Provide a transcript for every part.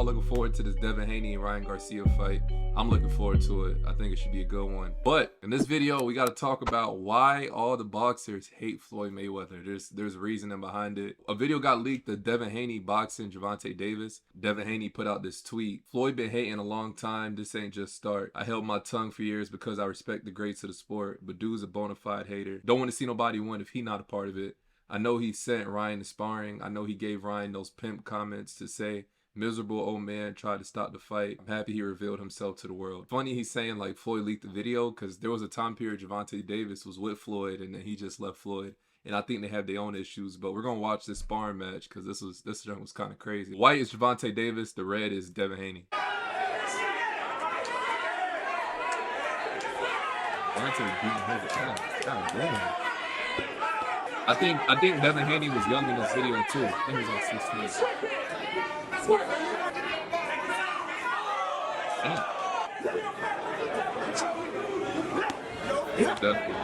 y'all looking forward to this Devin Haney and Ryan Garcia fight. I'm looking forward to it. I think it should be a good one. But in this video, we got to talk about why all the boxers hate Floyd Mayweather. There's reasoning behind it. A video got leaked of Devin Haney boxing Gervonta Davis. Devin Haney put out this tweet. Floyd been hating a long time. This ain't just start. I held my tongue for years because I respect the greats of the sport. But dude's a bona fide hater. Don't want to see nobody win if he not a part of it. I know he sent Ryan to sparring. I know he gave Ryan those pimp comments to say, miserable old man tried to stop the fight. I'm happy he revealed himself to the world. Funny he's saying like Floyd leaked the video because there was a time period Gervonta Davis was with Floyd and then he just left Floyd. And I think they have their own issues, but we're gonna watch this sparring match because this junk was kind of crazy. White is Gervonta Davis, the red is Devin Haney. I think Devin Haney was young in this video too. I think he was like 16. Yeah. Definitely.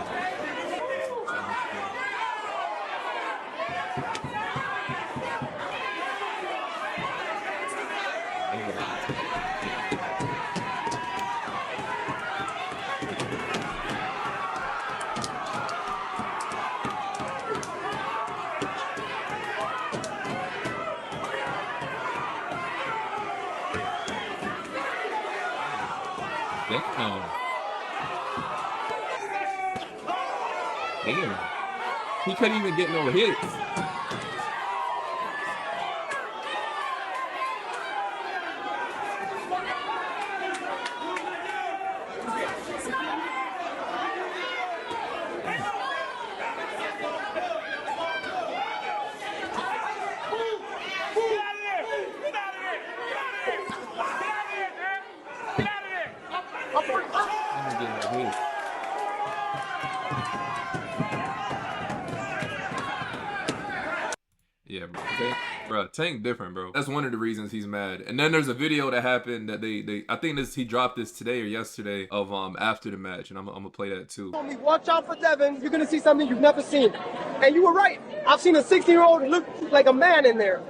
Damn. He couldn't even get no hits. Yeah, bro. Tank different, bro. That's one of the reasons he's mad. And then there's a video that happened that I think he dropped this today or yesterday of after the match, and I'm gonna play that too. Watch out for Devin. You're gonna see something you've never seen. And you were right. I've seen a 16-year-old look like a man in there.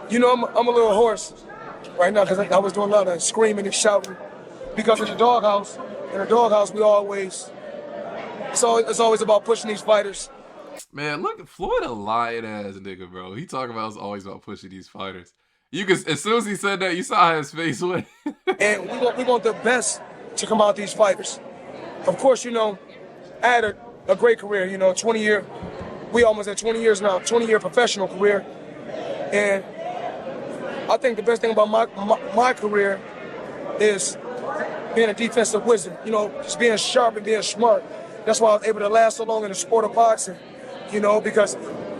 You know, I'm a little hoarse right now because I was doing a lot of screaming and shouting because in the doghouse, we always it's always about pushing these fighters. Man, look, Floyd a lying ass nigga, bro. He talking about it's always about pushing these fighters. You can, as soon as he said that, you saw how his face went. And we want the best to come out these fighters. Of course, you know, I had a great career, you know, 20-year. We almost at 20 years now, 20-year professional career. And I think the best thing about my career is being a defensive wizard, you know, just being sharp and being smart. That's why I was able to last so long in the sport of boxing, you know, because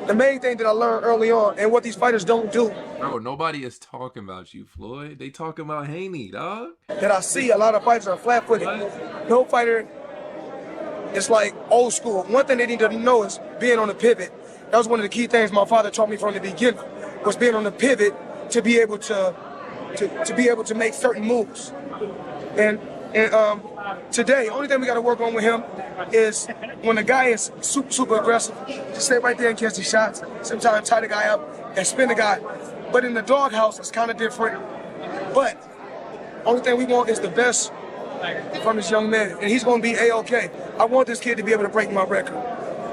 the main thing that I learned early on and what these fighters don't do. Bro, nobody is talking about you, Floyd. They talking about Haney, dog. That I see a lot of fighters are flat-footed. No fighter is like old school. One thing they need to know is being on the pivot. That was one of the key things my father taught me from the beginning, was being on the pivot to be able to make certain moves. And today, only thing we got to work on with him is when the guy is super aggressive, just stay right there and catch the shots. Sometimes tie the guy up and spin the guy. But in the doghouse, it's kind of different. But only thing we want is the best from this young man, and he's going to be A-OK. I want this kid to be able to break my record,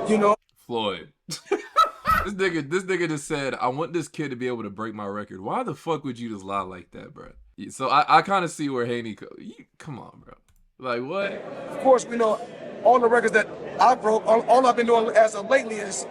you know. Floyd. This nigga just said, I want this kid to be able to break my record. Why the fuck would you just lie like that, bro? So I kind of see where Haney come on, bro. Like, what? Of course, we know all the records that I broke, all I've been doing as of lately is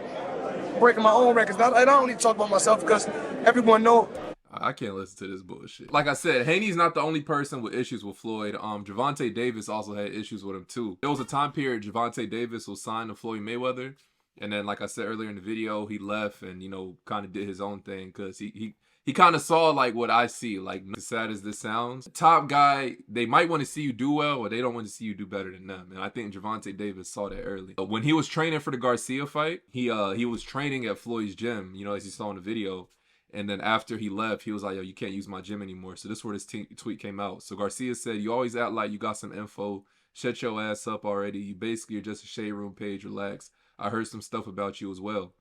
breaking my own records. And I don't need to talk about myself because everyone knows. I can't listen to this bullshit. Like I said, Haney's not the only person with issues with Floyd. Gervonta Davis also had issues with him too. There was a time period Gervonta Davis was signed to Floyd Mayweather. And then, like I said earlier in the video, he left and, you know, kind of did his own thing because he kind of saw, like, what I see. Like, as sad as this sounds, top guy, they might want to see you do well or they don't want to see you do better than them. And I think Gervonta Davis saw that early. But when he was training for the Garcia fight, he was training at Floyd's gym, you know, as you saw in the video. And then after he left, he was like, yo, you can't use my gym anymore. So this is where this tweet came out. So Garcia said, you always act like you got some info. Shut your ass up already. You basically are just a shade room page. Relax. I heard some stuff about you as well.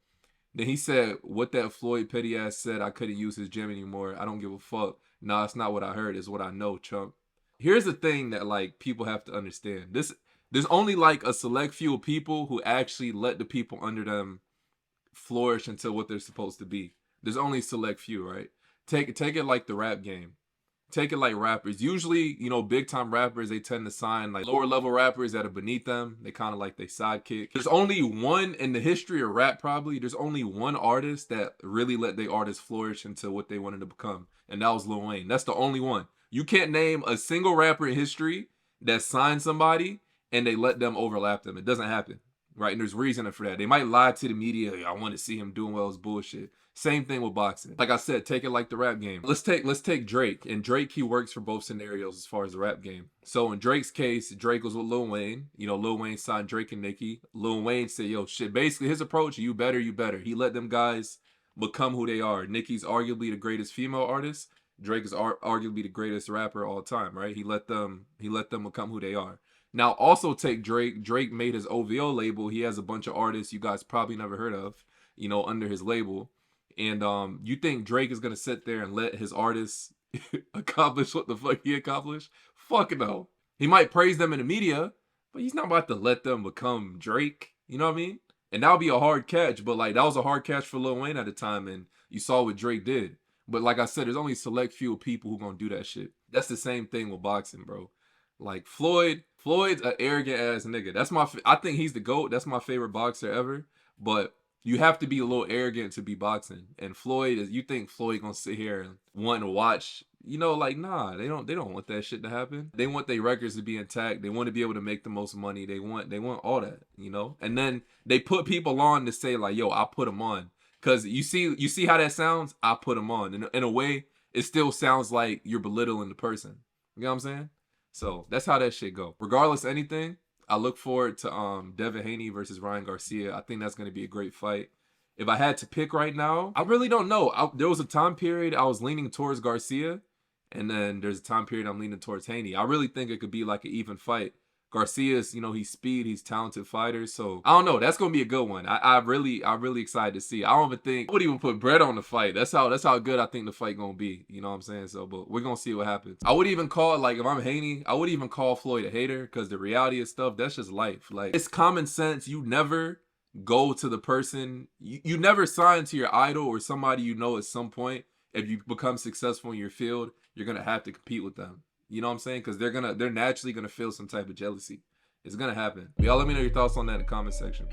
Then he said, what that Floyd petty ass said, I couldn't use his gym anymore. I don't give a fuck. Nah, it's not what I heard. It's what I know, chump. Here's the thing that like people have to understand. There's only like a select few of people who actually let the people under them flourish until what they're supposed to be. There's only a select few, right? Take it like the rap game. Take it like rappers. Usually, you know, big time rappers, they tend to sign like lower level rappers that are beneath them. They kind of like they sidekick. There's only one in the history of rap, probably. There's only one artist that really let their artist flourish into what they wanted to become. And that was Lil Wayne. That's the only one. You can't name a single rapper in history that signed somebody and they let them overlap them. It doesn't happen. Right? And there's reason for that. They might lie to the media. I want to see him doing well as bullshit. Same thing with boxing. Like I said, take it like the rap game. Let's take Drake. And Drake, he works for both scenarios as far as the rap game. So in Drake's case, Drake was with Lil Wayne. You know, Lil Wayne signed Drake and Nicki. Lil Wayne said, yo, shit. Basically, his approach, you better. He let them guys become who they are. Nicki's arguably the greatest female artist. Drake is arguably the greatest rapper of all time, right? He let them become who they are. Now, also take Drake. Drake made his OVO label. He has a bunch of artists you guys probably never heard of, you know, under his label. And you think Drake is going to sit there and let his artists accomplish what the fuck he accomplished? Fuck no. He might praise them in the media, but he's not about to let them become Drake. You know what I mean? And that would be a hard catch. But, like, that was a hard catch for Lil Wayne at the time. And you saw what Drake did. But like I said, there's only select few people who going to do that shit. That's the same thing with boxing, bro. Like, Floyd's an arrogant ass nigga. I think he's the GOAT. That's my favorite boxer ever. But you have to be a little arrogant to be boxing. And you think Floyd gonna sit here and want to watch, you know, like, nah, they don't want that shit to happen. They want their records to be intact. They want to be able to make the most money. They want all that, you know? And then they put people on to say like, yo, I put them on. Cause you see how that sounds? I put them on. In a way, it still sounds like you're belittling the person. You know what I'm saying? So that's how that shit go. Regardless of anything, I look forward to Devin Haney versus Ryan Garcia. I think that's going to be a great fight. If I had to pick right now, I really don't know. There was a time period I was leaning towards Garcia, and then there's a time period I'm leaning towards Haney. I really think it could be like an even fight. Garcia's, you know, he's speed, he's talented fighter. So I don't know. That's gonna be a good one. I'm really excited to see. I would even put bread on the fight. That's how good I think the fight gonna be. You know what I'm saying? So, but we're gonna see what happens. I would even call, like, if I'm Haney, I would even call Floyd a hater, because the reality of stuff, that's just life. Like, it's common sense. You never go to the person. You never sign to your idol or somebody you know at some point. If you become successful in your field, you're gonna have to compete with them. You know what I'm saying? Because they're naturally gonna feel some type of jealousy. It's gonna happen. Y'all let me know your thoughts on that in the comment section.